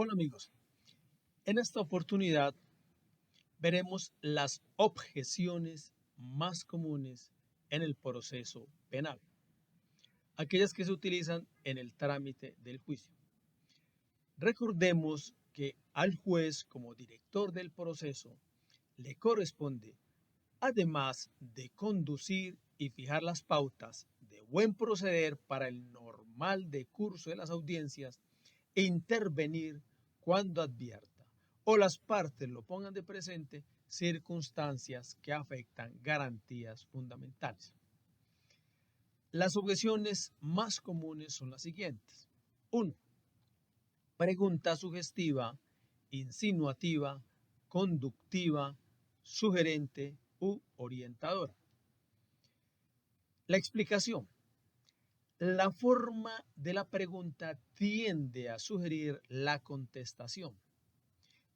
Hola amigos, en esta oportunidad veremos las objeciones más comunes en el proceso penal, aquellas que se utilizan en el trámite del juicio. Recordemos que al juez como director del proceso le corresponde, además de conducir y fijar las pautas de buen proceder para el normal decurso de las audiencias, e intervenir cuando advierta o las partes lo pongan de presente circunstancias que afectan garantías fundamentales. Las objeciones más comunes son las siguientes. 1. Pregunta sugestiva, insinuativa, conductiva, sugerente u orientadora. La explicación. La forma de la pregunta tiende a sugerir la contestación.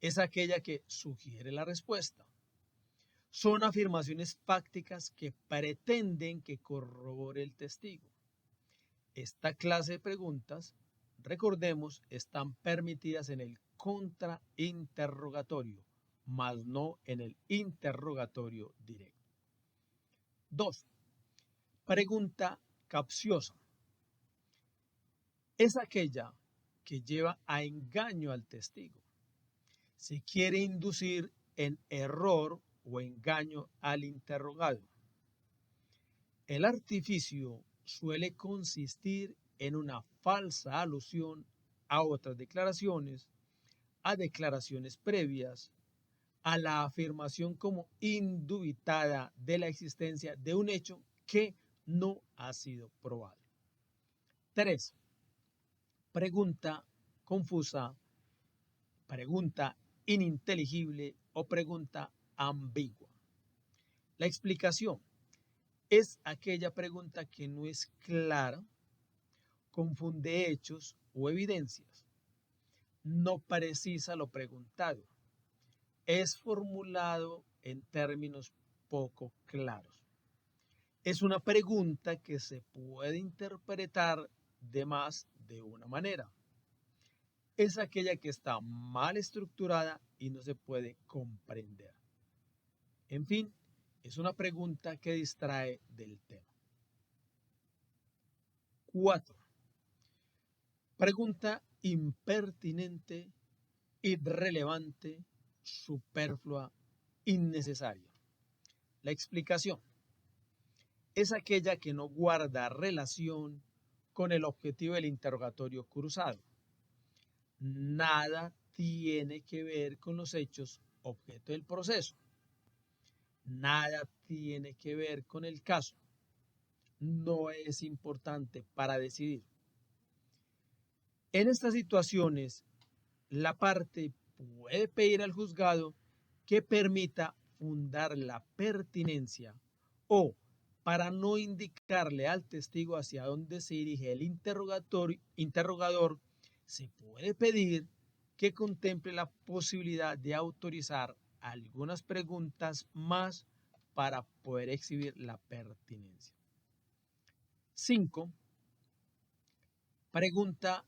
Es aquella que sugiere la respuesta. Son afirmaciones fácticas que pretenden que corrobore el testigo. Esta clase de preguntas, recordemos, están permitidas en el contrainterrogatorio, mas no en el interrogatorio directo. 2. Pregunta capciosa. Es aquella que lleva a engaño al testigo. Se quiere inducir en error o engaño al interrogado. El artificio suele consistir en una falsa alusión a otras declaraciones, a declaraciones previas, a la afirmación como indubitada de la existencia de un hecho que no ha sido probado. 3. Pregunta confusa, pregunta ininteligible o pregunta ambigua. La explicación es aquella pregunta que no es clara, confunde hechos o evidencias, no precisa lo preguntado, es formulado en términos poco claros. Es una pregunta que se puede interpretar de más de una manera. Es aquella que está mal estructurada y no se puede comprender. En fin, es una pregunta que distrae del tema. 4. Pregunta impertinente, irrelevante, superflua, innecesaria. La explicación es aquella que no guarda relación con el objetivo del interrogatorio cruzado. Nada tiene que ver con los hechos objeto del proceso. Nada tiene que ver con el caso. No es importante para decidir. En estas situaciones, la parte puede pedir al juzgado que permita fundar la pertinencia o, para no indicarle al testigo hacia dónde se dirige el interrogador, se puede pedir que contemple la posibilidad de autorizar algunas preguntas más para poder exhibir la pertinencia. 5. Pregunta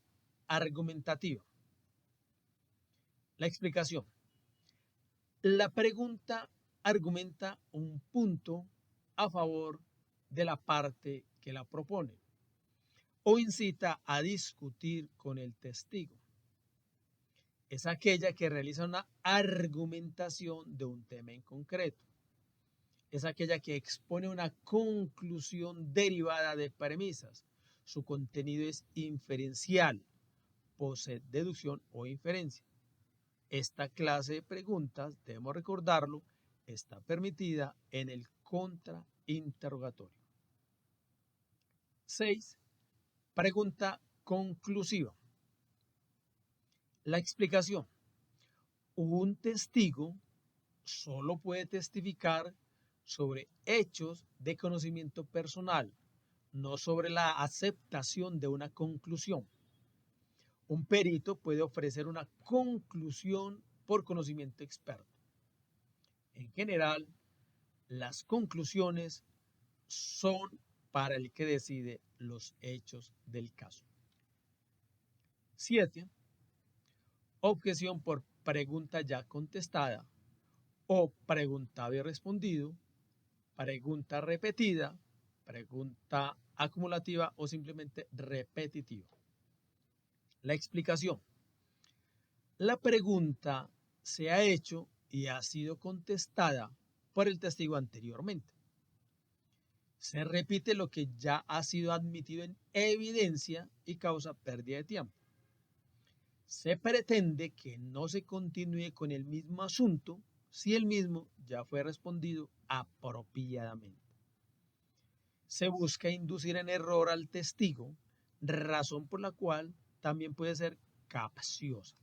argumentativa. La explicación. La pregunta argumenta un punto a favor de la parte que la propone o incita a discutir con el testigo. Es aquella que realiza una argumentación de un tema en concreto. Es aquella que expone una conclusión derivada de premisas. Su contenido es inferencial, posee deducción o inferencia. Esta clase de preguntas, debemos recordarlo, está permitida en el contrainterrogatorio. 6. Pregunta conclusiva. La explicación. Un testigo solo puede testificar sobre hechos de conocimiento personal, no sobre la aceptación de una conclusión. Un perito puede ofrecer una conclusión por conocimiento experto. En general, las conclusiones son para el que decide los hechos del caso. 7. objeción por pregunta ya contestada o preguntado y respondido, pregunta repetida, pregunta acumulativa o simplemente repetitiva. La explicación. La pregunta se ha hecho y ha sido contestada por el testigo anteriormente. Se repite lo que ya ha sido admitido en evidencia y causa pérdida de tiempo. Se pretende que no se continúe con el mismo asunto si el mismo ya fue respondido apropiadamente. Se busca inducir en error al testigo, razón por la cual también puede ser capciosa.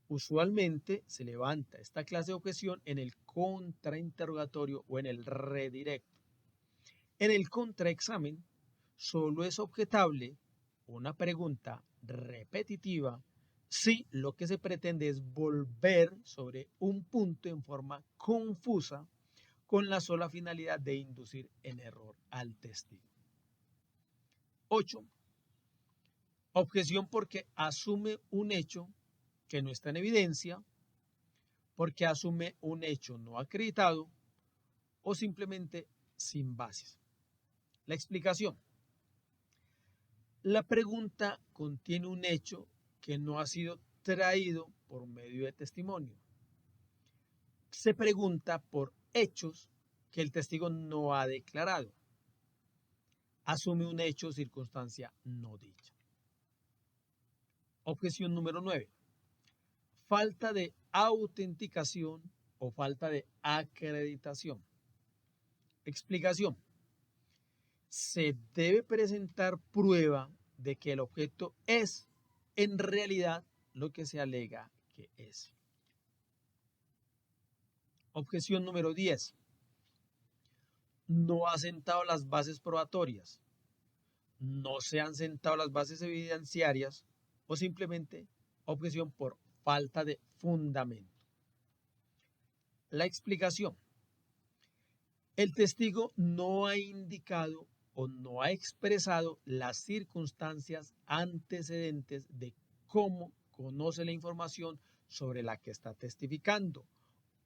Usualmente se levanta esta clase de objeción en el contrainterrogatorio o en el redirecto. En el contraexamen solo es objetable una pregunta repetitiva si lo que se pretende es volver sobre un punto en forma confusa con la sola finalidad de inducir en error al testigo. 8. Objeción porque asume un hecho que no está en evidencia, porque asume un hecho no acreditado o simplemente sin bases. La explicación. La pregunta contiene un hecho que no ha sido traído por medio de testimonio. Se pregunta por hechos que el testigo no ha declarado. Asume un hecho o circunstancia no dicha. Objeción número 9. Falta de autenticación o falta de acreditación. Explicación. Se debe presentar prueba de que el objeto es en realidad lo que se alega que es. Objeción número 10. No ha sentado las bases probatorias, no se han sentado las bases evidenciarias o simplemente objeción por falta de fundamento. La explicación. El testigo no ha indicado o no ha expresado las circunstancias antecedentes de cómo conoce la información sobre la que está testificando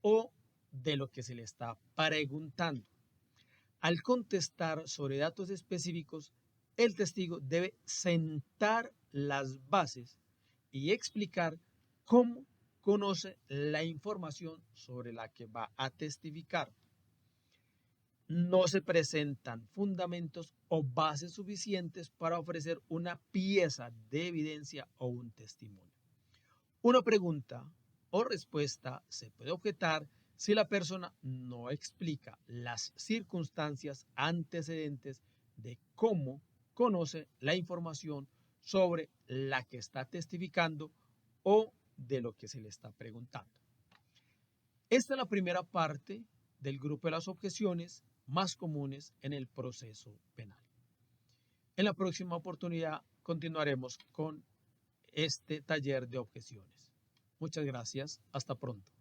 o de lo que se le está preguntando. Al contestar sobre datos específicos, el testigo debe sentar las bases y explicar cómo conoce la información sobre la que va a testificar. No se presentan fundamentos o bases suficientes para ofrecer una pieza de evidencia o un testimonio. Una pregunta o respuesta se puede objetar si la persona no explica las circunstancias antecedentes de cómo conoce la información sobre la que está testificando o de lo que se le está preguntando. Esta es la primera parte del grupo de las objeciones más comunes en el proceso penal. En la próxima oportunidad continuaremos con este taller de objeciones. Muchas gracias. Hasta pronto.